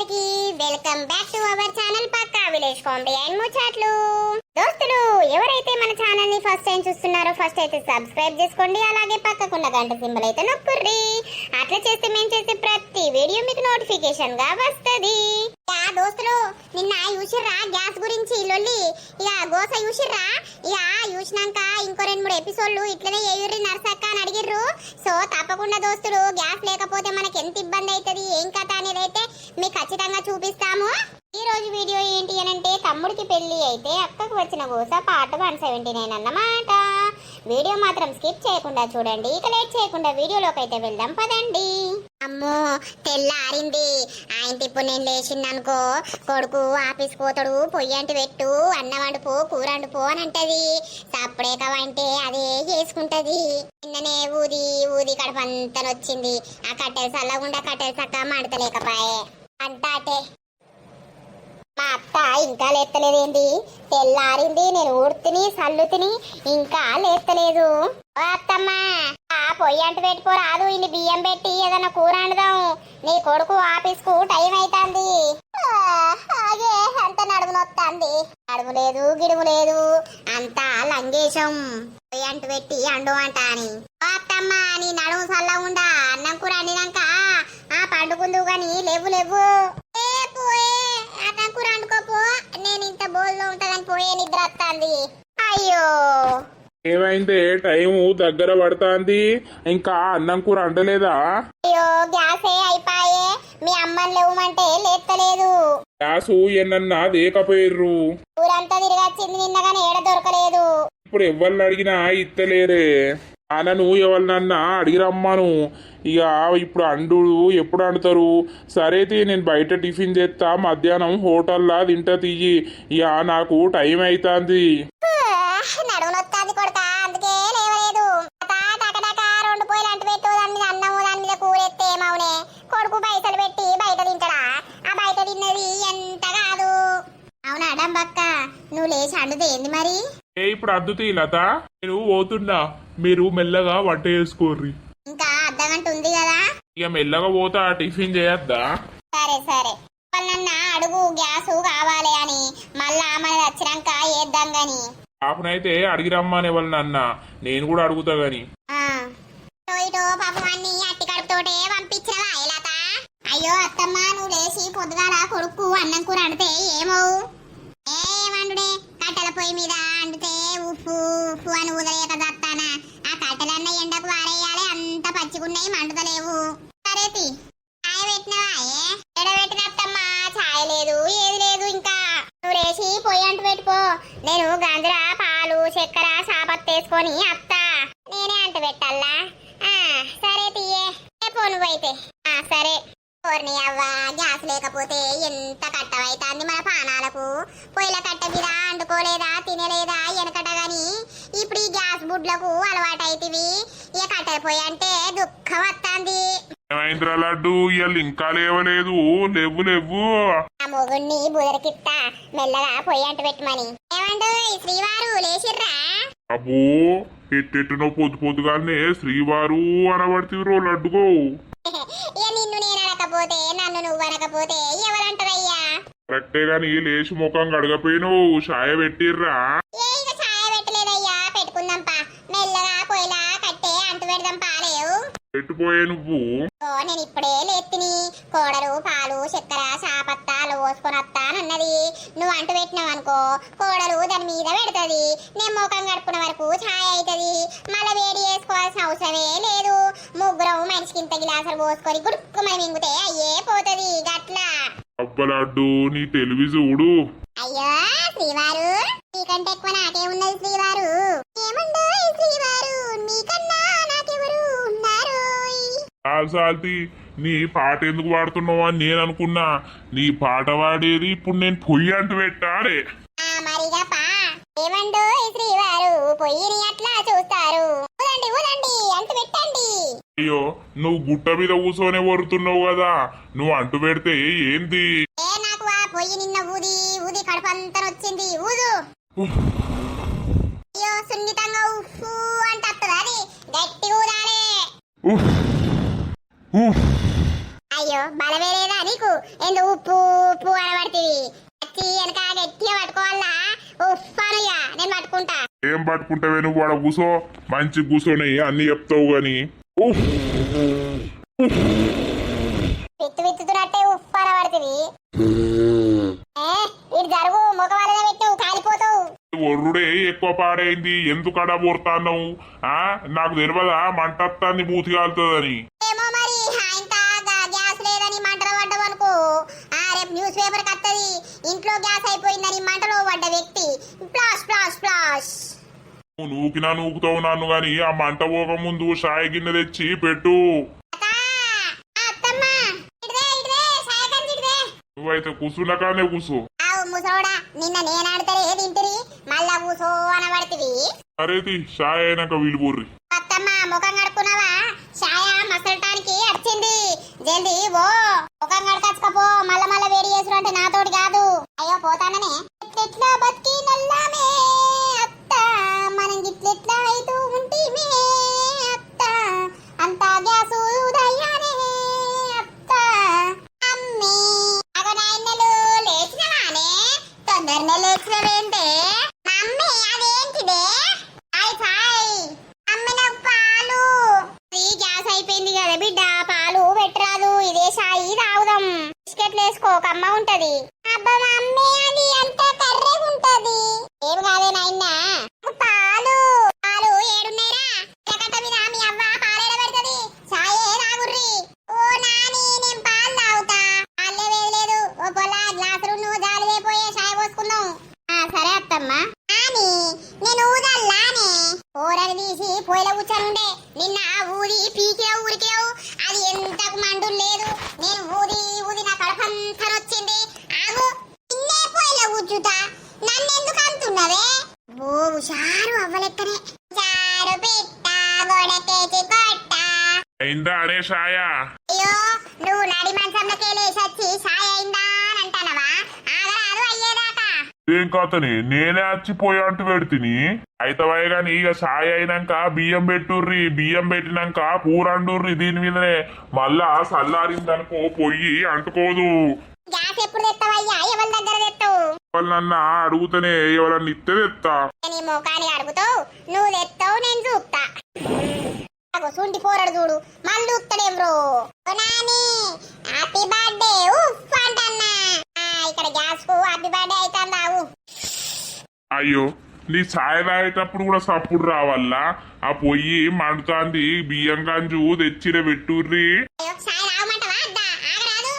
అందరికి welcome back to our channel పక్కా village comedy and ముచ్చట్లు. దోస్తులు ఎవరైతే మన ఛానల్ ని ఫస్ట్ టైం చూస్తున్నారో ఫస్ట్ అయితే సబ్స్క్రైబ్ చేసుకోండి, అలాగే పక్కకున్న గంట సింబల్ అయితే నొక్కుర్రి. అట్లా చేస్తే మేము చేసే ప్రతి వీడియో మీకు నోటిఫికేషన్ గా వస్తది. దోస్తులు నిన్న చూసిర్రా గ్యాస్ గురించి లొల్లి, ఇక గోస చూసిర్రా. ఇక చూసినాక ఇంకో 2-3 ఎపిసోడ్లు ఇట్లనే ఏయుర్రి నర్సక్క అని అడిగిర్రు. సో తప్పకుండా దోస్తులు గ్యాస్ లేకపోతే మనకి ఎంత ఇబ్బంది అవుతుంది ఏం కథ అనేది అయితే మీకు ఖచ్చితంగా చూపిస్తాము. ఈ రోజు వీడియో ఏంటి అనంటే తమ్ముడికి పెళ్లి అయితే అక్కకు వచ్చిన గోస పార్ట్ 179 అన్నమాట. వీడియో మాత్రం స్కిప్ చేయకుండా చూడండి. ఇక లేట్ చేయకుండా వీడియోలోకి అయితే వెళ్దాం పదండి. అమ్మో తెల్లారింది. ఆయనకి ఇప్పుడు నేను లేచిందనుకో కొడుకు ఆఫీస్ పోతాడు, పొయ్యి అంటు పెట్టు, అన్నం వండుపో, కూర వండుపో అని అంటది. సప్పుడే కావంటే అదే చేసుకుంటది. నిన్ననే ఊది ఊది కడపంతనొచ్చింది. ఆ కట్టెలు చల్లకుండా కట్టెలు చక్క మంటలేకపాయే అంటాటే. మా అత్త ఇంకా లేస్తలేదేంటి? తెల్లారింది, నేను ఊడ్తిని సల్లుతిని ఇంకా లేస్తలేదు. అత్తమ్మా పొయ్యి అంటు పెట్టిపోరాదు, ఇన్ని బియ్యం పెట్టి ఏదన్నా కూర వండుదాం. నీ కొడుకు ఆఫీస్ కు టైం అవుతుంది. అదే అంత నడుము నొత్తాంది. నడుము లేదు గిడుము లేదు, అంతా లంగేశం. పొయ్యి అంటు పెట్టి అండు అంట అని. అత్తమ్మా నీ నడుము చల్లగుండా అన్నం కూర వండినాక పండుకుందు గాని లేవు లేవు. అన్నం కూర వండుకోపో, నేను ఇంత బోల్లో ఉంటదని పోయే నిద్ర వస్తుంది. అయ్యో ఏమైంది? టైం దగ్గర పడుతుంది, ఇంకా అన్నం కూర అంటలేదా? అయ్యో గ్యాసే అయిపోయే, మీ అమ్మని లేవమంటే లేస్తలేదు. గ్యాసు ఎన్నన్నా లేకపోయిర్రు. ఊరంతా తిరిగొచ్చింది నిన్నగానే ఏడ దొరకలేదు. ఇప్పుడు ఎవరిని అడిగినా ఇత్తలేరే. అనను ఎవరినన్నా అడిగిరమ్మను. ఇక ఇప్పుడు అండు ఎప్పుడు అండుతారు? సరే నేను బయట టిఫిన్ చేస్తా, మధ్యాహ్నం హోటల్లా తింటా తీయి. ఇక నాకు టైం అవుతుంది. నడుము నొత్తాంది కొడతా, అందుకే లేవలేదు. టకటక 2 పొయ్యిలు అంటు పెట్టు, దాని మీద అన్నము దాని మీద కూర ఎత్తే ఏమవునే. కొడుకు పైసలు పెట్టి బయట తింటాడా? ఆ బయట తిన్నది ఎంత కాదు. అవునా డంబక్క, నువ్వు లేచి అండుతే ఏంది మరి? ఇప్పుడు అద్దుతీ లత, నేను పోతున్నా, మీరు మెల్లగా వంట చేసుకోర్రి. ఇంకా అర్ధగంట ఉంది కదా. ఇక మెల్లగా పోతా, టిఫిన్ చేయొద్దా? సరే సరే వాళ్ళన్నా అడుగు గ్యాసు కావాలి అని, మళ్ళా మనది వచ్చినాక వేద్దాం గాని. పాపనైతే అడిగిరమ్మని ఎవరినన్నా, నేను కూడా అడుగుతా గాని. ఇటో పాపం అన్ని అట్టి కడుపుతోటే పంపించినవా లత? అయ్యో అత్తమ్మ, నువ్వు లేచి పొద్దుగాల కొడుకు అన్నం కూర అండితే ఏమవు? ఏమండుడే, కట్టెల పొయ్యి మీద అండితే ఉప్పు ఉప్పు అని ఊదలేక దత్తానా? ఆ కట్టెలన్న ఎండకు వారేయాలి, అంత పచ్చిగున్నాయి మండుతలేవు. సరేతి ఛాయ్ పెట్టినవా? ఎడబెట్టినత్తమ్మా, ఛాయ్ లేదు ఏది లేదు. ఇంకా నువ్వు లేచి పొయ్యి అంటు పెట్టుకో, నేను గంజర పాలు చక్కెర చాపత్తేసుకొని అత్తా. నేనే అంటు పెట్టాలా? సరే తీయే పో నువ్వైతే. సరే పోర్ని అవ్వ, గ్యాస్ లేకపోతే ఎంత కట్టవైతాంది మన పానాలకు. పొయ్యిల కట్ట మీద అండుకోలేదా, తినలేదా వెనకట గాని ఇప్పుడు ఈ గ్యాస్ బుడ్లకు అలవాటైతివి. ఇక కట్టెల పొయ్యి అంటే దుఃఖం వస్తుంది. ఏమైందిరా లడ్డు, ఇవాళ ఇంకా లేవలేదు? లేవు లేవు. ఆ మొగుణ్ణి బుదరకిత్తా, మెల్లగా పొయ్యి అంటు పెట్టమని. ఏమండు శ్రీవారు లేచిర్రా? అబ్బో ఎట్టెట్టునో పొద్దు పొద్దుగానే శ్రీవారు అనబడితిరో లడ్డుకో. ఇక నిన్ను నేను అనకపోతే, నన్ను నువ్వు అనకపోతే ఎవరంటారయ్యా? కరెక్టే గాని లేచి ముఖం గడగపోయిను, ఛాయ పెట్టిర్రా? ఇక ఛాయ పెట్టలేదయ్యా, పెట్టుకుందాంపా. మెల్లగా పొయ్యిలా కట్టే అంటు పెడదాం పాలేవు. పెట్టిపోయే నువ్వు. నేను ఇప్పుడే లేత్తిని, కోడలు పాలు చక్కెర చాపత్తాలు పోసుకొని వస్తానన్నది. నువ్వు అంటు పెట్టినావు అనుకో, కోడలు దాని మీద పెడుతుంది. నేను ముఖం గడుపుకున్న వరకు ఛాయ్ అవుతుంది. మళ్ళీ వేడి చేసుకోవాల్సిన అవసరమే లేదు. ముగ్గురం మనిషికి ఇంత గిలాసులు పోసుకొని గుడుక్కుమని మింగితే అయ్యే పోతుంది గట్లా. అబ్బలాడ్డు నీ తెలివి చూడు. అయ్యో శ్రీవారు, నీకంటే ఎక్కువ నాకే ఉన్నది శ్రీవారు. ఏముండో శ్రీవారు, నీకన్నా నాకెవరు ఉన్నారు? సాల్తి నీ పాట ఎందుకు పాడుతున్నావు అని నేను అనుకున్నా. నీ పాట పాడేది ఇప్పుడు నేను పొయ్యి అంటు పెట్టాడే. మరిగా ఏమండో శ్రీవారు, పొయ్యిని అట్లా చూస్తారు. ఊదండి ఊదండి, అంటు పెట్టండి. అయ్యో నువ్వు గుట్ట మీద కూర్చొనే వరుతున్నావు కదా, నువ్వు అంటు పెడితే ఏంది? నాకు ఆ పొయ్యి నిన్న ఊది ఊది కడుపంతా వచ్చింది. ఊదు. అయ్యో సున్నితంగా ఉఫ్ఫు అంటే వస్తుంది, అది గట్టి ఊదాలే. అయ్యో బలవేలేదా నీకు ఎందు ఉప్పు ఉప్పు అనబడుతుంది వచ్చి వెనక గట్టిగా పట్టుకోవాలా ఉఫ్ఫానుగా నేను పట్టుకుంటా ఏం పట్టుకుంటావే నువ్వు వాడ కూసో మంచి కూసోని అన్ని చెప్తావు గాని ఉఫ్ విత్తు విత్తుతున్నట్టే ఉప్పు అనబడుతుంది ఇటు జరుగు ముఖ వలన పెట్టావు కాలిపోతావు ఒర్రుడే ఎక్కువ పాడైంది ఎందుకు అడా పోరుతాన్నావు నాకు తెలియదా మంట వస్తుంది మూతి కాలుతుందని ఏమో మరి ఇంకా గ్యాస్ లేదని మంటలో పడ్డవనుకో రేపు న్యూస్ పేపర్ కత్తది ఇంట్లో గ్యాస్ అయిపోయిందని మంటలో పడ్డ వ్యక్తి ప్లాష్ ప్లాష్ ప్లాష్ నువ్వు నూకినా నూకుతావు నన్ను గాని ఆ మంట పోక ముందు షాయి గిన్నె తెచ్చి పెట్టు నువ్వైతే కూసున్నాకానే కూసు ముసోడా నిన్న నేను ఆడతారు ఏది ఇంటిరి మళ్ళా కూసో అనబడుతుంది అరేది షాయ్ అయినాక వీలుబుర్రి అత్తమ్మ ముఖం కడుక్కున్నావా ఛాయ మసలటానికి వచ్చింది జల్దీ ఓ ముఖం కడకచ్చుకపో మళ్ళా మళ్ళా వేడి చేసుడు అంటే నాతోటి కాదు అయ్యో పోతాననే ఎట్లా బతికి నల్లామే అత్త మనం గిట్లెట్లా అయితూ ఉంటిమే అత్త అంతా గ్యాసు దయ్యానే అత్త అమ్మే అగో నాయనలు లేచినవానే తొందరనే లేచినవేంటే మమ్మీ అదేంటిదే హాయ్ హాయ్ అమ్మిన పాలు ఈ గ్యాస్ అయిపోయింది కదా బిడ్డ పాలు పెట్టరాదు ఇదే షాయి తాగుదాం బిస్కెట్లు వేసుకో కమ్మ ఉంటది అబ్బా మమ్మీ అది అంత కర్రెగా ఉంటది ఏం కాదే నాయనా పాలు పాలు ఏడున్నాయిరా కట్ట మీద మీ అవ్వ పాలేడ పెడుతుంది షాయే తాగుర్రి ఓ నాని నేను పాలు తాగుతా పాలే వేయలేదు ఓ పొలా గ్లాసులు నువ్వు జాలి అయిపోయే షాయి పోసుకుందాం సరే అత్తమ్మ నాని నేను ఊదల్లానే కూరని తీసి పొయ్యిలో కూర్చొనుండే నిన్న ఊది పీకిరావు ఊరికిరావు అది ఎంతకు మండు లేదు నేను ఊది ఊది నా కడపంతా వచ్చింది ఆగు నిన్నే పొయ్యిలో కూర్చుతా నన్నెందుకు అంటున్నవే ఓ హుషారు అవ్వలెక్కనే చారు పిట్ట గోడకేసి కొట్ట అయిందా అరే షాయా అయ్యో నువ్వు నడి మంచంలోకి లేచొచ్చి సాయ అయిందా అని అంటానవా ఆగరాదు అయ్యేదాకా ఏం కాతని నేనే వచ్చిపోయా అంటూ పెడితిని అయితవే గాని ఇక సాయి అయినాక బియ్యం పెట్టుర్రి బియ్యం పెట్టినాక కూర అండుర్రి దీని మీదనే మళ్ళా చల్లారిందనుకో పొయ్యి అంటుకోదు గ్యాస్ ఎప్పుడు తెస్తావయ్యా ఎవరి దగ్గర తెస్తావు వాళ్ళన్న అడుగుతనే ఎవరన్నా ఇస్తే తెస్తా నీ ముఖాన్ని అడుగుతావు నువ్వు తెస్తావు నేను చూస్తా సుంటి పోరడు చూడు మళ్ళీ చూస్తాడేం బ్రో నాని హ్యాపీ బర్త్డే ఉఫ్ అంటన్నా ఇక్కడ గ్యాస్ కు హ్యాపీ బర్త్డే అవుతావు అయ్యో నీ ఛాయ్ తాగేటప్పుడు కూడా సప్పుడు రావాలా ఆ పొయ్యి మండుతాంది బియ్యం గంజు తెచ్చిర పెట్టుర్రి సాయి రావమంటావా అద్దా ఆగరాదు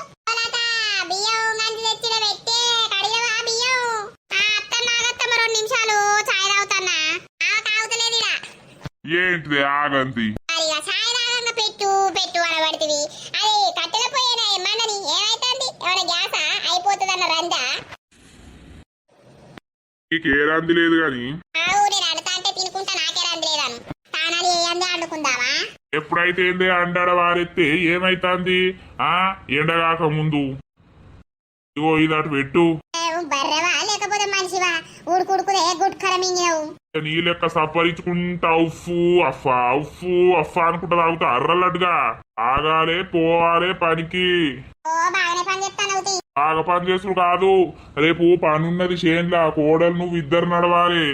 బియ్యం గంజి తెచ్చిన పెట్టి కడిగవా బియ్యం అత్తమ్మ ఆగత్తమ్మ 2 నిమిషాలు చాయ్ తాగుతాన్నా తాగుతలేదు ఇలా ఏంటిది ఆగంతి చాయ్ తాగంగా పెట్టు పెట్టు అనబడుతుంది అది కట్టెల పోయినా మండని ఏమైతుంది ఏమైనా గ్యాసా అయిపోతుందన్న రందా నీకు ఏ రంది లేదు గాని నేను అడతా అంటే తినుకుంటా నాకే రంది లేదాను తానాలు ఏంది వండుకుందావా ఎప్పుడైతే ఏంది అండాడ వారెత్తే ఏమైతాంది ఎండగాక ముందు ఇగో ఇది అటు పెట్టు బర్రెవా లేకపోతే మనిషివా ఉడుకుడుకుదే గుడ్కర మింగినవు నీ లెక్క సప్పరించుకుంటా ఉఫ్ఫు అఫ్ఫా అనుకుంటా తాగుతా అర్రలడ్గా ఆగాలే పోవాలే పనికి ఓ బాగానే పని చెప్తాను బాగా పని చేసుడు కాదు రేపు పనున్నది చేన్లా కోడలు నువ్వు ఇద్దరు నడవాలి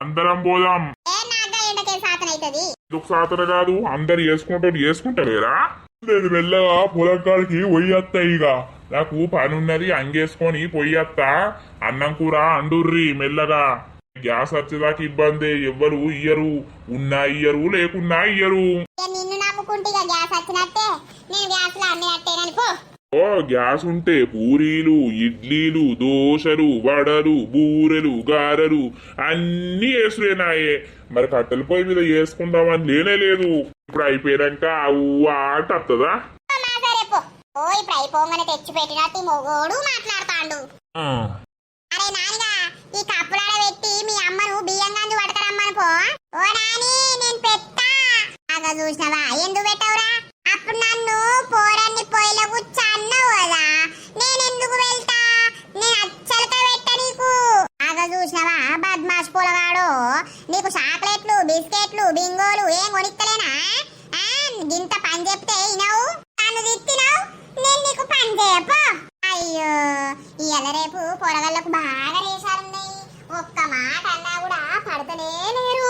అందరం పోదాం ఎందుకు సాతన కాదు అందరు చేసుకుంటారేరా నేను వెళ్ళగా పొలం కాడికి పొయ్యత్తా ఇక నాకు పనున్నది అంగేసుకొని పొయ్యత్తా అన్నం కూర అండుర్రి మెల్లగా గ్యాస్ వచ్చేదాకా ఇబ్బంది ఎవ్వరు ఇయ్యరు ఉన్నా ఇయ్యరు లేకున్నా ఇయ్యరు నిన్ను నమ్ముకుంటే గ్యాస్ వచ్చినట్టే నేను గ్యాస్ లో అమ్మినట్టేనని పో ఓ గ్యాస్ ఉంటే పూరీలు ఇడ్లీలు దోశలు వడలు బూరెలు గారెలు అన్ని వేసులేనాయే మరి కట్టెల పొయ్యి మీద వేసుకుందామని లేనే లేదు ఇప్పుడు అయిపోయాక ఆట వస్తుందా ఓ ఇప్పుడు అయిపోగానే తెచ్చి పెట్టినట్టు మొగోడు మాట్లాడతాండు అరే నానిగా ఈ కప్పులాడ పెట్టి మీ అమ్మను బియ్యం గంజు పడతారమ్మను పో ఓ నాని నేను పెట్టా బాగా చూసినవా ఎందుకు పెట్టవురా అప్పుడు నన్ను పోరన్ని పొయ్యిలో కూర్చన్నావు కదా నేనెందుకు వెళ్తా నేను అచ్చలక పెట్ట నీకు బాగా చూసినవా బద్మాష్ పొలగాడు నీకు చాక్లెట్లు బిస్కెట్లు బింగోలు ఏం కొనిస్తలేనా గింత పని చెప్తే ఇనవు వాళ్ళకు బాగా రేషాలున్నాయి. ఒక్క మాట అన్నా కూడా పడతనే లేరు.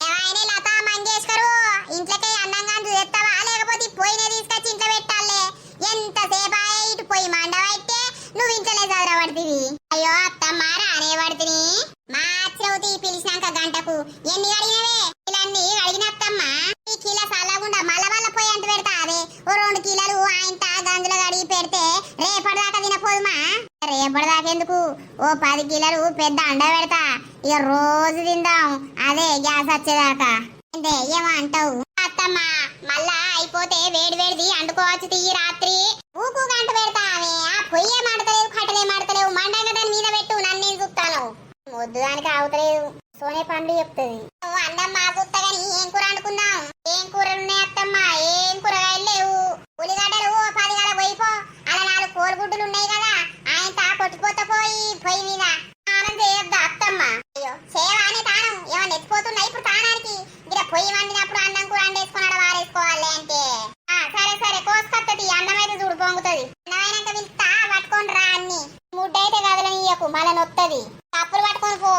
ఏమైనా లతా మంగేష్కరు ఇంట్లోకి అన్నంగా చేస్తావా లేకపోతే పొయ్యినే తీసుకొచ్చి ఇంట్లో పెట్టాలే. ఎంతసేపు ఇటు పొయ్యి మండవైతే నువ్వు ఇంట్లోనే చదవబడుతుంది. అయ్యో అత్తమ్మ రానే పడుతుంది. మా శ్రౌతి పిలిచినాక గంటకు ఎన్ని అడిగినవే ఇలన్నీ అడిగినత్తమ్మ. ఈ కిలో సల్లగుండా మళ్ళా మళ్ళా పొయ్యి అంట పెడతా అదే ఓ 2 కిలోలు ఆయన గంజులు కడిగి పెడితే రేపటిదాకా తినపోదుమా? రేపటిదాకా ఎందుకు ఓ 10 కిలోలు పెద్ద అండ పెడతా. ఇక రోజు తిందాం అదే గ్యాస్ వచ్చేదాకా. అంటే ఏమో అంటావు అత్తమ్మ. మళ్ళా అయిపోతే వేడి వేడిది అండుకోవచ్చు తీయి రాత్రి. ఊకు గంట పెడతా ఆమె. ఆ పొయ్యే మాడతలేవు కట్టలే మాడతలేవు. మండంగా దాని మీద పెట్టు నన్ను నేను చూస్తాను. వద్దు దానికి ఆగుతలేదు. సోనే పండు చెప్తుంది. అన్నం మా చూస్తా గాని ఏం కూర వండుకుందాం? ఏం కూరలు ఉన్నాయి అత్తమ్మ? ఏం కూరగాయలు లేవు. ఉల్లిగడ్డలు 10 గల పోయిపో. అలా 4 కోడిగుడ్డులు ఉన్నాయి కదా ఆయన కొట్టిపోతా పోయి పొయ్యి మీద స్నానం చేయొద్దా అత్తమ్మ? అయ్యో సేవాని తానం ఏమన్నా ఎత్తిపోతున్నాయి ఇప్పుడు తానానికి. ఇలా పొయ్యి వండినప్పుడు అన్నం కూర వండేసుకుని అలా వారేసుకోవాలి అంటే. సరే సరే కోసుకొత్తది. అన్నం అయితే చూడు పొంగుతుంది. అన్నమైనాక పిలుస్తా పట్టుకొని రా అన్ని. ముడ్డైతే కదలనీయకు మళ్ళీ నొత్తది. కప్పులు పట్టుకొని పో.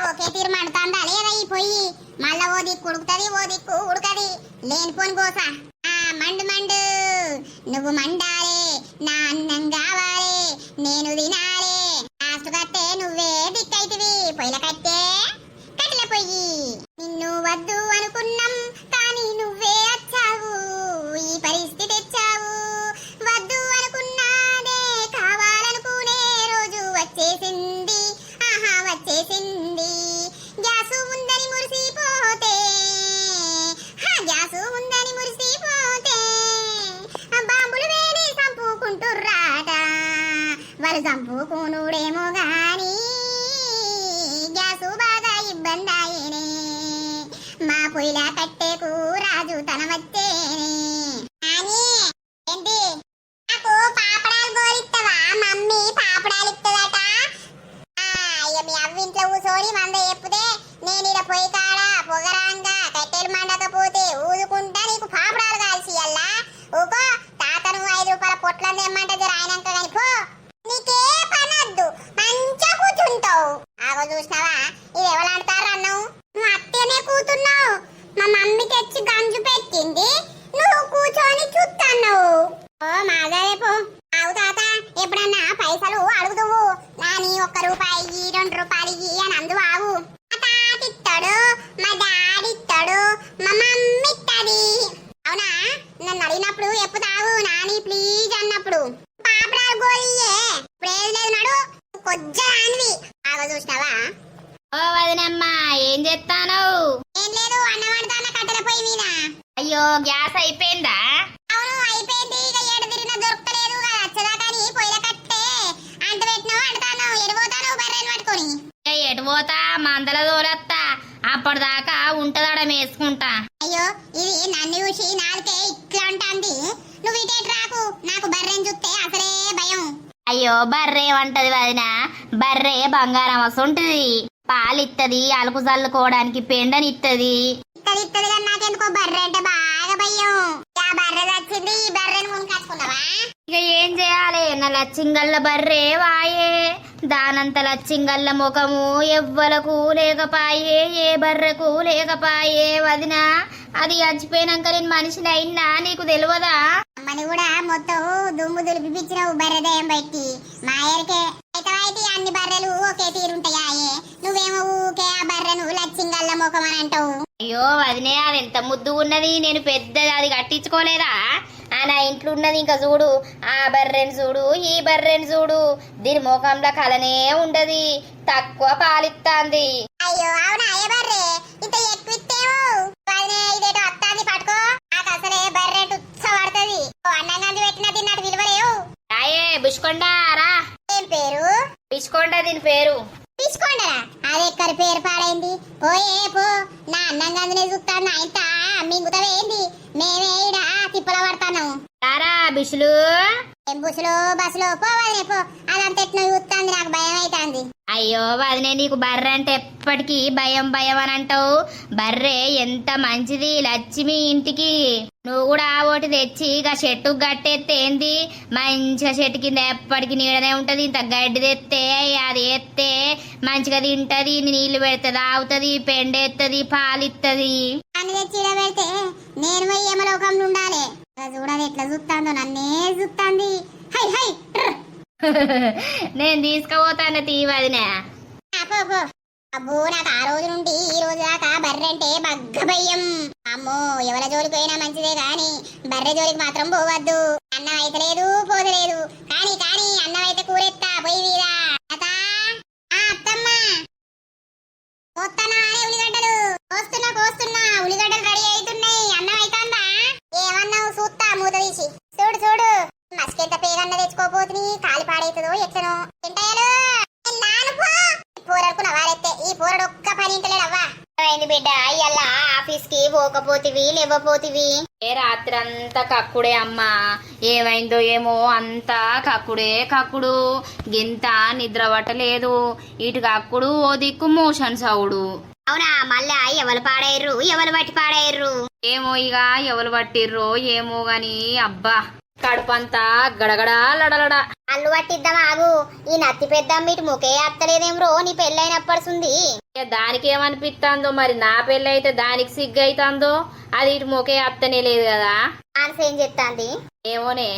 ఒకే తీరు మండుతాందా లేదా ఈ పొయ్యి? మళ్ళా ఓ దిక్కు ఉడుకుతుంది ఓ దిక్కు ఉడకది. లేనిపోని కోస. మండు మండు నువ్వు మండాలే నా అన్నం కావాలే నేను తినాలే. లాస్ట్ కట్టే నువ్వే దిక్కైతివి పొయ్యిల కట్టే కట్టెల పొయ్యి. నిన్ను వద్దు అనుకున్నాం కానీ నువ్వే వచ్చావు. ఈ పరిస్థితి తెచ్చావు. వద్దు అనుకున్నానే కావాలనుకునే రోజు వచ్చేసింది. ఆహా వచ్చేసింది. గ్యాసు ఉందని మురిసిపోతే గ్యాసు ఉందని మురిసిపోతే బాంబులు వేడి చంపుకుంటుర్రాట. వాళ్ళు చంపుకునుడేమో గాని గ్యాసు బాగా ఇబ్బంది అయ్యేనే. మా పొయ్యిలా కట్టేకు రాజు తన వచ్చేనే. ఏంటి నాకు పాపడాలు గోరిస్తావా? మమ్మీ పాపడాలు ఇస్తుందట. మీ అవ్వ ఇంట్లో కూర్చొని మంద చెప్పుతే నేను ఇలా పొయ్యి కాడ పొగరాంగా కట్టెలు మండకపోతే ఊదుకుంటా నీకు పాపడాలు కాల్చి అల్లా. ఊకో తాతను 5 రూపాయల పొట్లను తెమ్మంటే రాయనాక కానీ పో. నీకే పనొద్దు మంచిగా కూర్చుంటావు. ఆగో చూసినావా ఇది ఎవరంటారు అన్నావు? నువ్వు అత్తనే కూతున్నావు. మా మమ్మీ తెచ్చి గంజు పెట్టింది నువ్వు కూర్చొని చూస్తున్నావు. ఓ మాదే పో. ఆవు తాత ఎప్పుడన్నా పైసలు అడుగుదువు. నాని 1 రూపాయి 2 రూపాయలు అని అందు ఆవు. మా తాత ఇస్తాడు మా డాడీ ఇస్తాడు మా మమ్మీ ఇస్తుంది. అవునా? నన్ను అడిగినప్పుడు ఎప్పుతావు నాని ప్లీజ్ అన్నప్పుడు పాపడాలు గోలియే. ప్రేజ్ లేదు నడు కొజ్జానివి. ఆగో చూసినావా? ఓ వదినమ్మా ఏం చేస్తాను? ఏం లేదు అన్నం వండుతాన కట్టెల పొయ్యి మీద. అయ్యో గ్యాస్ అయిపోయిందా? అవును అయిపోయింది. ఇక ఏడు తిరిగినా దొరకలేదు కదా వచ్చేదాకాని పొయ్యిల కట్టే అంట పెట్టినావు అంటాను. ఎడిపోతాను బర్రెలు పట్టుకొని. ఎటు పోతా మందల దోలత్తా. అప్పటిదాకా ఉంటదాడ వేసుకుంటా. అయ్యో ఇది నన్ను చూసి నాలుకే ఇట్లా ఉంటుంది. నువ్వు ఇటేటి రాకు. నాకు బర్రెని చూస్తే అసలే భయం. అయ్యో బర్రె ఏమంటది వదిన? బర్రె బంగారం వస్తుంటది. పాలిత్తది అలుకు చల్లుకోవడానికి పెండనిత్తది. ఇత్తది ఇత్తది కానీ నాకెందుకో బర్రె అంటే బాగా భయం. ఆ బర్రె వచ్చింది ఈ బర్రెని కొనుకొచ్చుకున్నావా? ఇక ఏం చేయాలి? నా లచ్చింగల్ల బర్రె వాయే. దానంత లచ్చింగల్ల ముఖము ఎవ్వలకు లేకపాయే ఏ బర్రెకు లేకపాయే వదిన. అది చచ్చిపోయినాక నేను మనిషిని అయినా నీకు తెలియదా? అమ్మని కూడా మొత్తం దుమ్ము దులిపిపించినావు బర్రె దయం బట్టి. మా ఎరికే అయితే అన్ని బర్రెలు ఒకే తీరుంటాయా? నువ్వేమో ఊకే ఆ బర్రెను లచ్చింగల్ల ముఖం అని అంటావు. అయ్యో వదినే అది ఎంత ముద్దు ఉన్నది. నేను పెద్దది అది కట్టించుకోలేదా? నా ఇంట్లో ఉన్నది ఇంకా చూడు. ఆ బర్రెని చూడు ఈ బర్రెని చూడు. దీని ముఖంలో కలనే ఉండదు. తక్కువ పాలిస్తాంది. అయ్యో అవునా? ఏ బర్రె ఇంత ఎక్కువిస్తేమో ఇదేటో అత్తాది పట్టుకో. నాకు అసలే బర్రె తుచ్చబడుతుంది. అన్నంగా పెట్టిన తిన్నట్టు విలువలేవు. రాయే బిష్కొండారా. ఏం పేరు? బిష్కొండ దీని పేరు. తీసుకోండరా అది ఎక్కడి పేరు పాడైంది. పోయే పో. నా అన్నం గంజనే చూస్తాను ఇంత మింగుతావేంది? మేమే ఈడ తిప్పల పడతాను. రారా బిషులు. ఏం బుసులో బస్సులో పోవాలనే పో. అదంతా ఎట్లా చూస్తాంది నాకు భయం అవుతుంది. అయ్యో వదినే నీకు బర్రె అంటే ఎప్పటికీ భయం భయం అని అంటావు. బర్రె ఎంత మంచిది లక్ష్మి ఇంటికి. నువ్వు కూడా ఒకటి తెచ్చి ఇక చెట్టు గట్టెత్తే ఏంది మంచిగా చెట్టు కింద ఎప్పటికి నీడనే ఉంటది. ఇంత గడ్డి తెస్తే అది ఎత్తే మంచిగా తింటది, నీళ్లు పెడుతుంది, ఆవుతుంది, పెండెత్తది, పాలిత్తది. అని తెచ్చి ఈడ పెడితే నేను పోయి యమలోకంలో ఉండాలి. చూడాలి ఎట్లా చూస్తాందో, నన్నే చూస్తాంది. High high ట్ర్. నేను తీసుకుపోతాను తీవదినే. అబ్బో అబ్బో, నాకు ఆ రోజు నుండి ఈ రోజు దాకా బర్రె అంటే బగ్గ భయం. అమ్మో ఎవరి జోలికి పోయినా మంచిదే గాని బర్రె జోలికి మాత్రం పోవద్దు. అన్నం అయితే లేదు పోతలేదు. కానీ కానీ అన్నం అయితే కూరెత్తా పొయ్యి మీద. అత్తమ్మ కోస్తానా ఉల్లిగడ్డలు కోస్తున్నా ఉల్లిగడ్డలు రెడీ అవుతున్నాయి. అన్నం అయితాందా? ఏమన్నావు చూస్తా మూత తీసి. చూడు చూడు మస్కెంత పేగన్న తెచ్చుకోపోతుంది, కాలి పాడైతుందో ఎట్లనో. తింటాయాలు పోరడుకున్న వారెత్తే ఈ పోరడు ఒక్క పని ఇంటలేడవ్వా. అయింది బిడ్డ ఇయ్యాల ఆఫీస్ కి పోకపోతివి లేవపోతివి? ఏ రాత్రంతా కక్కుడే అమ్మా. ఏమైందో ఏమో అంతా కక్కుడు. గింత నిద్ర పట్టలేదు. ఇటు కక్కుడు ఓ దిక్కు మోషన్స్ అవుడు. అవునా? మళ్ళా ఎవరు పాడయ్యారు, ఎవరు బట్టి పాడయ్యారు? ఏమో ఇక ఎవరు పట్టిర్రో ఏమో గాని అబ్బా కడుపంతా గడగడా లడలడా. అల్లు పట్టిద్దాం ఆగు. ఈ నత్తి పెద్దాం ఇటు ముఖే అత్తలేదేమ్రో నీ పెళ్ళైనప్పడుంది. దానికి ఏమనిపిస్తుందో మరి. నా పెళ్ళి అయితే దానికి సిగ్గు అవుతుందో, అది ఇటు మొకే అత్తనే లేదు కదా. మనసు ఏం చెప్తాంది ఏమోనే.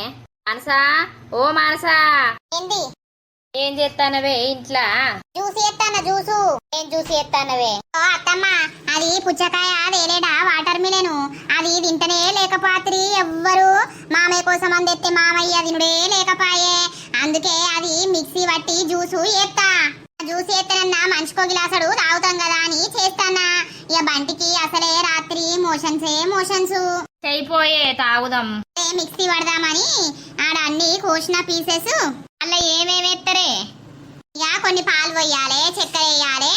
మనసా ఓ మనసా ఏంది? ఏం చేస్తానవే ఇంట్లో? జ్యూస్ ఎత్తానా జ్యూసు. ఏం జ్యూస్ ఎత్తానవే? ఓ అత్తమ్మ అది పుచ్చకాయ వేలేడా వాటర్ మిలను. అది తింటనే లేకపాత్రి ఎవ్వరు. మామయ్య కోసం అందెత్తే మామయ్య తినుడే లేకపాయే. అందుకే అది మిక్సీ పట్టి జ్యూసు ఎత్తా. జ్యూస్ ఎత్తనన్నా మనిషికో గిలాసడు తాగుతాం కదా అని చేస్తానా. ఇక బంటికి అసలే రాత్రి మోషన్స్ అయిపోయే తాగుదాం. మిక్సీ పడదామని ఆడ అన్ని కోసిన పీసెస్ అలా ఏమేమెత్తరే. ఇక కొన్ని పాలు పోయాలి, చక్కెర వేయాలి.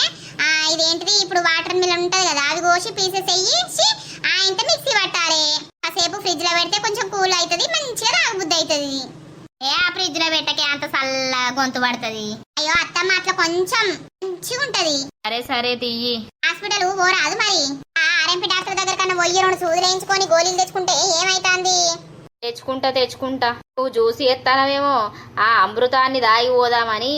ఇదేంటిది ఇప్పుడు వాటర్ మిలన్ ఉంటది కదా, అది కోసి పీసెస్ వేసి ఇంత మిక్సీ పట్టాలి. కాసేపు ఫ్రిడ్జ్ లో పెడితే కొంచెం కూల్ అవుతుంది, మంచిగా తాగబుద్ధి అవుతుంది. ఆ ఫ్రిడ్జ్ లో పెట్టకే అంత చల్ల గొంతు పడుతుంది. అయ్యో అత్తమ్మ అట్లా కొంచెం మంచిగా ఉంటది. సరే తీయి. హాస్పిటల్ పోరాదు మరి. ఆర్ఎంపీ డాక్టర్ దగ్గర కన్నా 2 సూదులు వేయించుకొని గోళీలు తెచ్చుకుంటే ఏమైతాంది? తెచ్చుకుంటా. నువ్వు జ్యూసి ఎత్తానవేమో ఆ అమృతాన్ని దాగి పోదామని.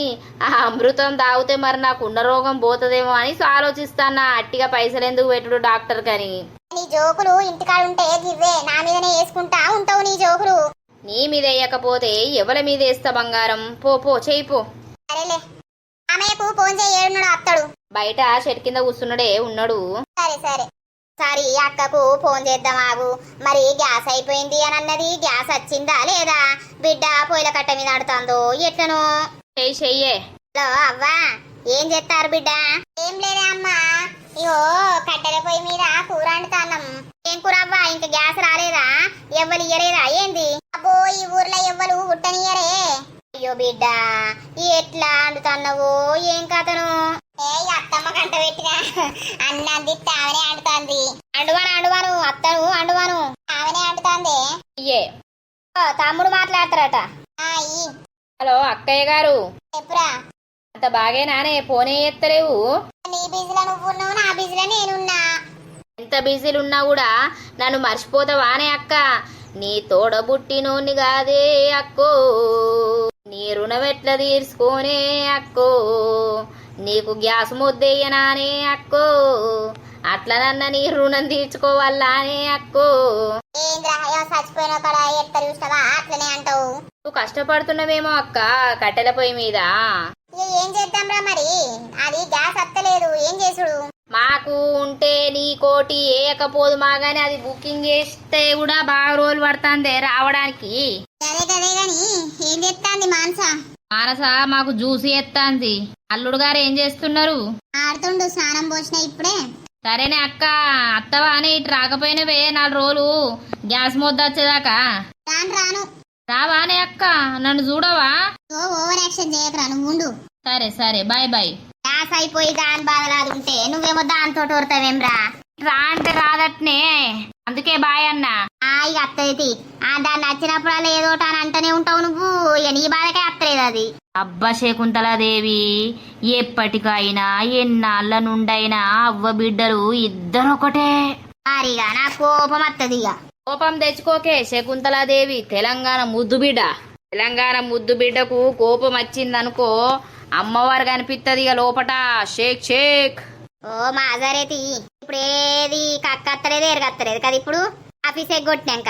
ఆ అమృతం తాగితే మరి నాకున్న రోగం పోతుందేమో అని ఆలోచిస్తానా. అట్టిగా పైసలు ఎందుకు పెట్టుడు డాక్టర్ కని. నీ జోకులు ఇంటికాడ ఉంటే గివ్వే నా మీదనే వేసుకుంటా ఉంటావు. నీ జోకులు నీ మీద వేయకపోతే ఎవరి మీద వేస్తా బంగారం. పో చేయిపో. సరేలే. ఆమెకు ఫోన్ చేయి, ఏడున్నాడు అత్తడు. బయట చెట్టు కింద కూర్చున్నాడే ఉన్నాడు. సరే సారీ అక్కకు ఫోన్ చేద్దాం ఆగు. మరి గ్యాస్ అయిపోయింది అని అన్నది, గ్యాస్ వచ్చిందా లేదా? బిడ్డ పొయ్యిల కట్ట మీద ఆడుతుందో ఎట్లనో. చెయ్యే. హలో అవ్వా, ఏం చేస్తారు బిడ్డ? ఏం లేదే అమ్మా, ఇగో కట్టెల పొయ్యి మీద కూర వండుతాన్నాం. ఏం కూర అవ్వా? ఇంకా గ్యాస్ రాలేదా? ఎవ్వరు ఇయ్యలేదా ఏంది? అబ్బో ఈ ఊర్లో ఎవ్వరు ఉట్టనియ్యరే. అయ్యో బిడ్డ ఎట్లా వండుతున్నావో ఏం కథను? అత్తమ్మ కంట పెట్టినా అన్నం తిట్టి ఆమెనే అంటుతాంది. అండువాను అత్తను ఆమెనే అంటుతాంది. ఇయ్యే. తమ్ముడు మాట్లాడతారట. హలో అక్కయ్య గారు, చెప్పురా. అంత బాగేనానే? ఫోనే ఎత్తలేవు. నీ బిజీలో నువ్వున్నావు, నా బిజీలో నేనున్నా. ఎంత బిజీలు ఉన్నా కూడా నన్ను మర్చిపోతావానే అక్క? నీ తోడబుట్టినోని కాదే అక్కో, నీ రుణం ఎట్లా తీర్చుకోనే అక్కో, నీకు గ్యాస్ ముద్దయ్యనానే అక్కో, అట్లనన్న నీ రుణం తీర్చుకోవాలానే అక్కో. చచ్చిపోయిన కూడా ఎత్తరు చూస్తావా? అట్లనే అంటావు. నువ్వు కష్టపడుతున్నావేమో అక్క కట్టెల పొయ్యి మీద. ఏం చేద్దాంరా మరి, అది గ్యాస్ అత్తలేదు, ఏం చేసుడు? మాకు ఉంటే నీ కోటి ఏయకపోదు మాగాని అది బుకింగ్ చేస్తే కూడా బాగా రోజులు పడుతుంది రావడానికి. గదే గాని ఏం చేస్తాంది మానస? మాకు జ్యూస్ ఎత్తాంది. అల్లుడు గారు ఏం చేస్తున్నారు? ఆడుతుండు, స్నానం పోసిన ఇప్పుడే. సరేనే అక్క, అత్తవా అని ఇటు రాకపోయినవే 4 రోజులు గ్యాస్ మొద్ద వచ్చేదాకా. రాను రావానే అక్క, నన్ను చూడవా? ఓవర్ యాక్షన్ చేయకరా, నువ్వు ఉండు. సరే బాయ్. గ్యాస్ అయిపోయి దాని బాధలాదుంటే నువ్వేమో దాంతో ఓడతావేమ్రా? రా అంటే రాదట్నే, అందుకే బాయ్ అన్న. ఇక అత్తయ్యతి దాన్ని నచ్చినప్పుడల్లా ఏదో అని అంటూనే ఉంటావు నువ్వు. ఇక నీ బాధకే అత్తలేదు అది. అబ్బా శకుంతలాదేవి, ఎప్పటికైనా ఎన్నాళ్ళ నుండైనా అవ్వ బిడ్డలు ఇద్దరు ఒకటే. మరిగా నా కోపం అత్తది. ఇక కోపం తెచ్చుకోకే శకుంతలాదేవి, తెలంగాణ ముద్దు బిడ్డ. తెలంగాణ ముద్దు బిడ్డకు కోపం వచ్చిందనుకో అమ్మవారు కనిపిస్తుంది ఇక లోపట. షేక్ షేక్. ఓ మాజరేతి ఇప్పుడు ఏది కక్కత్తలేదు ఎరగత్తలేదు కదా ఇప్పుడు ఆఫీస్ ఎగ్గొట్టినాక.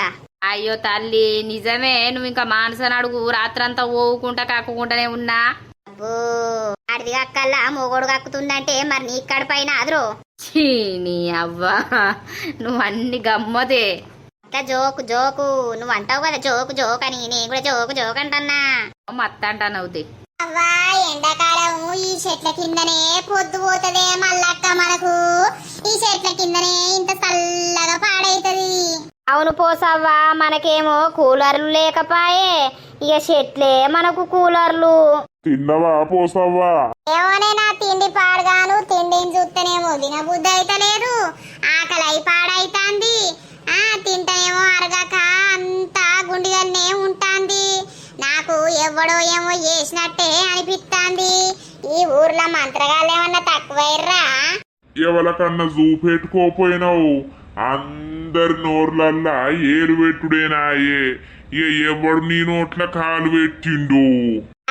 అయ్యో తల్లి నిజమే, నువ్వు ఇంకా మానసని అడుగు. రాత్రంతా ఓవుకుంటా కక్కుకుంటానే ఉన్నా. అబ్బో ఆడిది కక్కల్లా మొగోడు కక్కుతుందంటే మరి నీ కడపైన అదరో. ఛీ, నీ అవ్వా నువ్వు అన్ని గమ్మతే. అట్లా జోకు జోకు నువ్వు అంటావు కదా జోకు జోక్ అని, నేను కూడా జోకు జోక్ అంటన్నా. మత్త అంటానవుతి. అవ్వా ఎండాకాలం ఈ చెట్ల కిందనే పొద్దు పోతదే మల్లక్క మనకు. ఈ చెట్ల కిందనే ఇంత చల్లగా పాడైతది. అవును పోసవ్వా, మనకేమో కూలర్లు లేకపాయే, ఇక చెట్లే మనకు కూలర్లు. తిన్నవా పోసవ్వా? ఏమోనే నా తిండి పాడుగాను. తిండిని చూస్తేనేమో తినబుద్ధి అయితలేదు, ఆకలి అయి పాడైతాంది. తింటేనేమో అరగక అంతా గుండిగానే ఉంటాంది. నాకు ఎవడో ఏమో చేసినట్టే అనిపిస్తాంది. ఈ ఊర్లో మంత్రగాళ్ళు ఏమన్నా తక్కువైర్రా? ఎవరికన్నా చూపెట్టుకోపోయినావు? అందరి నోర్లల్లా ఏరు పెట్టుడేనాయే. ఇక ఎవడు నీ నోట్ల కాలు పెట్టిండు?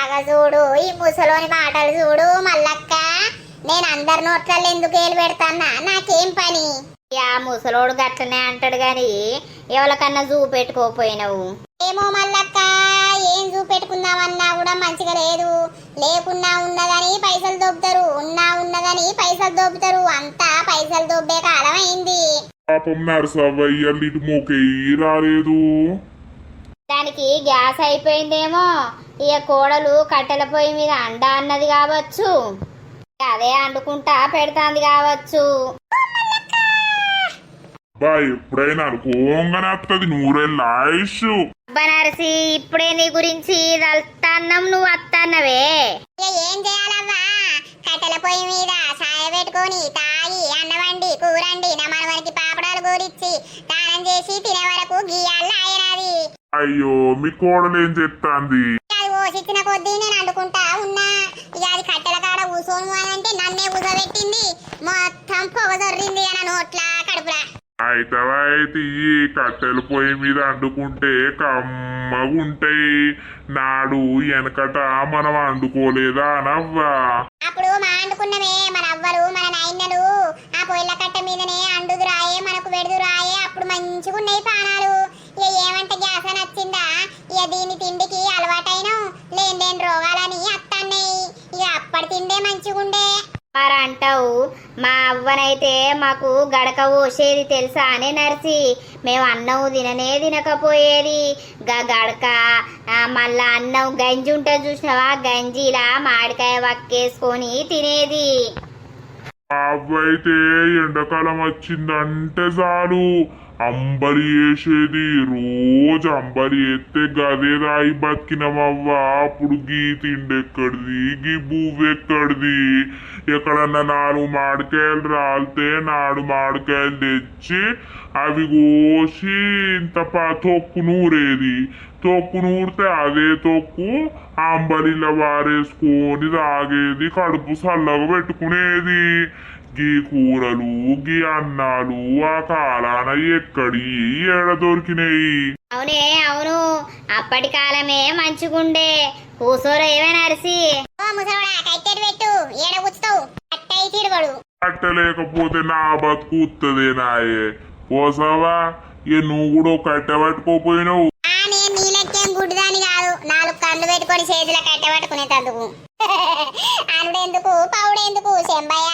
అగ చూడు ఈ ముసలోని మాటలు చూడు మల్లక్క. నేను అందరి నోట్లలో ఎందుకు ఏలు పెడతానా? నాకేం పని? ఆ ముసలోడు గట్లనే అంటాడు గాని ఎవరికన్నా చూపెట్టుకోపోయినావు. ఏమో మల్లక్క, ఏం చూపెట్టుకుందామన్నా కూడా మంచిగా లేదు. లేకున్నా ఉన్నదని పైసలు దొబ్బుతారు, ఉన్నా ఉన్నదని పైసలు దొబ్బుతారు. అంతా పైసలు దొబ్బే కాలం అయింది. పాపం నరసవ్వ ఇటు మొక్కేయి రాలేదు. దానికి గ్యాస్ అయిపోయిందేమో. ఇక కోడలు కట్టెల పొయ్యి మీద అండ అన్నది కావచ్చు, అదే అండుకుంటా పెడతాంది కావచ్చు. బా ఎప్పుడైనా అనుకోగానే వస్తుంది నూరేళ్ళ ఆయుష్. బనారసి ఇప్పుడే నీ గురించి అత్తన్నం నువ్వు అత్తన్నవే. ఏం చేయాలవ్వా? కట్టెల పొయ్యి మీద సాయ పెట్టుకొని తాగి అన్నవండి కూరండి నా మనవనికి పాపడాలు గోరిచ్చి దానం చేసి తినే వరకు గీయాల ఆయనది. అయ్యో మీ కోడలు ఏం చెప్తాంది? అది ఓసిచ్చిన కొద్దీ నేను అండుకుంటా ఉన్నా. ఇక అది కట్టెల కాడ ఊసోను అని అంటే నన్నే ఊసబెట్టింది. మొత్తం పొగ దొర్రింది అన్న నోట్ల కడుపులా. అయితే ఈ కట్టెల పొయ్యి మీద అండుకుంటే కమ్మగుంటాయి. నాడు వెనకట మనం అండుకోలేదా అనవ్వా? అప్పుడు మా అండుకున్నమే మన అవ్వలు మన నాయనలు ఆ పొయ్యిల కట్ట మీదనే అండుదు రాయే మనకు వెడుదు రాయే. అప్పుడు మంచిగా ఉన్నాయి పానాలు. ఇక ఏమంటే గ్యాస్ అని వచ్చిందా? ఇక దీని తిండికి అలవాటైన లేని రోగాలని అత్తన్నాయి. ఇక అప్పటి తిండే మంచిగుండే. మరి అంటావు, మా అవ్వనైతే మాకు గడక పోసేది తెలుసా అనే నర్సి. మేము అన్నం తినకపోయేది. గడక మళ్ళా అన్నం గంజి ఉంటుంది చూసినావా, గంజిలా మామిడికాయ వక్కేసుకొని తినేది. అవ్వైతే ఎండాకాలం వచ్చిందంటే చాలు అంబలి వేసేది. రోజు అంబలి ఎత్తే గదే రాయి బతికినమవ్వా. అప్పుడు గీ తిండెక్కడిది, గీ బువ్వెక్కడిది? ఎక్కడన్నా 4 మామిడికాయలు రాలితే 4 మామిడికాయలు తెచ్చి అవి కోసి ఇంత తొక్కు నూరేది. తొక్కు నూరితే అదే తొక్కు అంబలిలో వారేసుకొని తాగేది, కడుపు చల్లగా పెట్టుకునేది. గీ కూరలు గీ అన్నాలు ఆ కాలాన ఎక్కడి ఏడ దొరికినాయి? అవునే అవును, అప్పటి కాలమే మంచిగుండే. కూసోలో ఏమైనా అరిసి ఓ ముసలోడా కట్టెడు పెట్టు, ఏడ కూర్చుతావు? అట్టయి తిరగడు. కట్టలేకపోతే నా బతుకు ఉత్తదే నాయే. పోసావా నువ్వు కూడా కట్టె పట్టుకోపోయినావు? నేను నీలెక్కేం గుడ్డిదాని కాదు. 4 కళ్ళు పెట్టుకొని చేతిలో కట్టె పట్టుకునేటందుకు. అనుడెందుకు పౌడెందుకు శంబయ్య?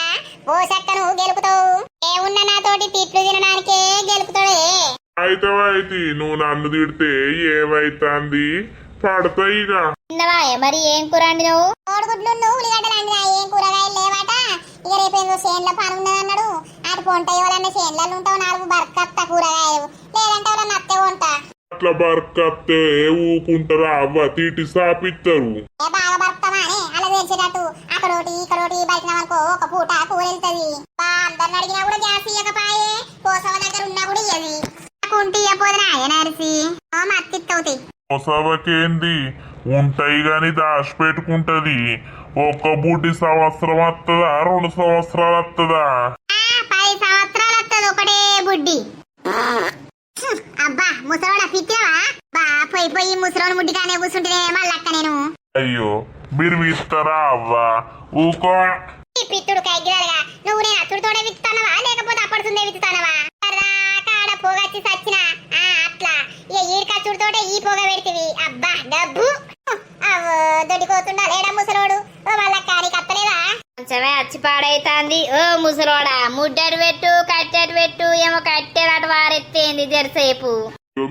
పోసక్కను గెలుపుతావు. ఏమున్నా నాతోటి తిట్లు తినడానికే గెలుపుతాడే. అయితే నువ్వు నన్ను తిడితే ఏమైతుంది? పడతాయి ఇక. తిన్నవా మరి ఏం కూర అండినవు? కోడిగుడ్లు ఉల్లిగడ్డలు అండి. ఏం కూరగాయలు లేవాట. ఇక రేపేందో చేనులో పని ఉన్నదన్నాడు. అటు పొంట ఇవ్వాలన్న చేనులలో ఉంటావు 4 బరకత్త కూరగాయలు, లేదంటే వాళ్ళని అత్తే వంట. అట్లా బరకత్తే ఊకుంటారా అవ్వ? తీటి సాపిస్తారు. బాగా బతుకమానే అలా తెలిసేటట్టు అక్కడోటి ఇక్కడోటి బయటనమనుకో ఒక పూట కూరెళ్తది బా అందరిని అడిగినా కూడా గ్యాస్ ఇయ్యకపాయే కోసవ దగ్గర ఉన్నా కూడా ఇయ్యది కుంటి ఇయ్యపోదునా నరిసి మత్తిత్తవుతాయి కొసవకేంది ఉంటాయి గాని దాచిపెట్టుకుంటది ఒక్క బుడ్డి సంవత్సరం వస్తుందా 2 సంవత్సరాలు వస్తుందా 10 సంవత్సరాలు వస్తుంది ఒకటే బుడ్డి అబ్బా ముసలోడ పిచ్చావా బా పోయి ముసలోని ముడ్డిగానే కూర్చుంటే మళ్ళక్క నేను అయ్యో మీరు ఇస్తారా అవ్వా ఊకో ఈ పిత్తుడు కైగిరాలుగా నువ్వు నేను అచ్చుడితోనే విత్తానవా లేకపోతే అప్పడుతుందే విత్తానవా కాడ పొగచ్చి సచ్చిన అట్లా ఇక ఈడికచ్చుడితోటే ఈ పొగ పెడితివి అబ్బా డబ్బు అవో దొడ్డికోతుండా లేడా ముసలోడు ఓ మళ్ళక్క నీకు అత్తలేదా కొంచెమే అచ్చి పాడైతాంది ఓ ముసలోడా ముడ్డటి పెట్టు కట్టెటి పెట్టు ఏమో కట్టెలట వారెత్తేంది జరసేపు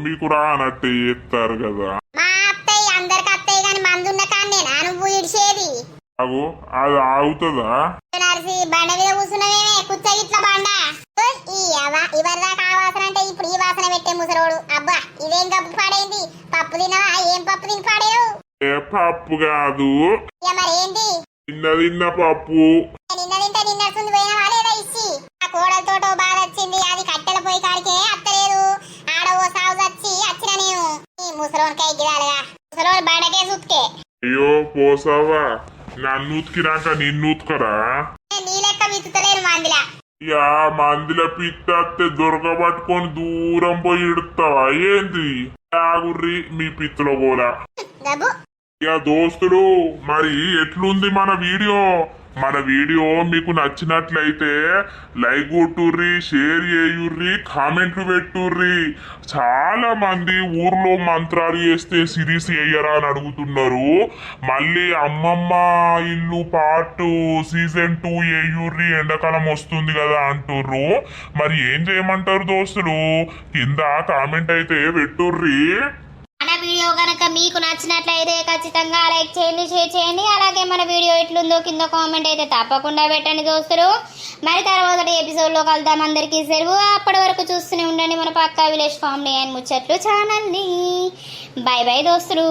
మీకు రానట్టు చేస్తారు కదా మా అత్తయ్య అందరికి అత్తయ్య గాని మందున్న కాన్నేనా నువ్వు ఇడిసేది అగో అది ఆగుతుందా నరిసి బండ మీద కూర్చున్నవేమే కుచ్చ ఇట్లా బండ ఇవరిదాకా ఆ వాసన అంటే ఇప్పుడు ఈ వాసన పెట్టే ముసలోడు అబ్బా ఇదేం గప్పు పాడైంది పప్పు తినవా ఏం పప్పు తిని పాడేవు ఏ పప్పు కాదు ఇక మరి ఏంటి తిన్న పప్పు నిన్న తింటే నిన్నడుతుంది పోయినవా లేదా ఇచ్చి ఆ కోడలతోటో బాధ వచ్చింది అది కట్టెల పోయి కాడికే అత్తలేదు ఆడ ఓ సాగు వచ్చి వచ్చిన నేను ఈ ముసలోనికాయ గిరాలుగా ముసలోడు బండకే సుత్కే అయ్యో పోసావా నన్ను ఉతికినాక నిన్ను ఉతకరా నీ లెక్క విత్తుతలేను మందిలా యా మందిల పిత్తత్తే దొరకబట్టుకొని దూరం పోయి ఇడుతావా ఏంది ఆగుర్రి మీ పిత్తులో కూడా గబ్బు యా దోస్తులు మరి ఎట్లుంది మన వీడియో మీకు నచ్చినట్లయితే లైక్ కొట్టుర్రి షేర్ చేయుర్రి కామెంట్లు పెట్టుర్రి చాలా మంది ఊర్లో మంత్రాలు చేస్తే సిరీస్ వేయరా అని అడుగుతున్నారు మళ్ళీ అమ్మమ్మ ఇల్లు పార్ట్ సీజన్ 2 వేయుర్రి ఎండాకాలం వస్తుంది కదా అంటుర్రు మరి ఏం చేయమంటారు దోస్తులు కింద కామెంట్ అయితే పెట్టుర్రి మన వీడియో కనుక మీకు నచ్చినట్లయితే ఖచ్చితంగా లైక్ చేయండి షేర్ చేయండి అలాగే మన వీడియో ఎట్లుందో కింద కామెంట్ అయితే తప్పకుండా పెట్టండి దోస్తులు మరి తర్వాత ఎపిసోడ్లో కలుద్దాం అందరికీ సెలవు అప్పటి వరకు చూస్తూనే ఉండండి మన పక్కా విలేజ్ కామెడీ అండ్ ముచ్చట్లు ఛానల్ని బై బై దోస్తులు.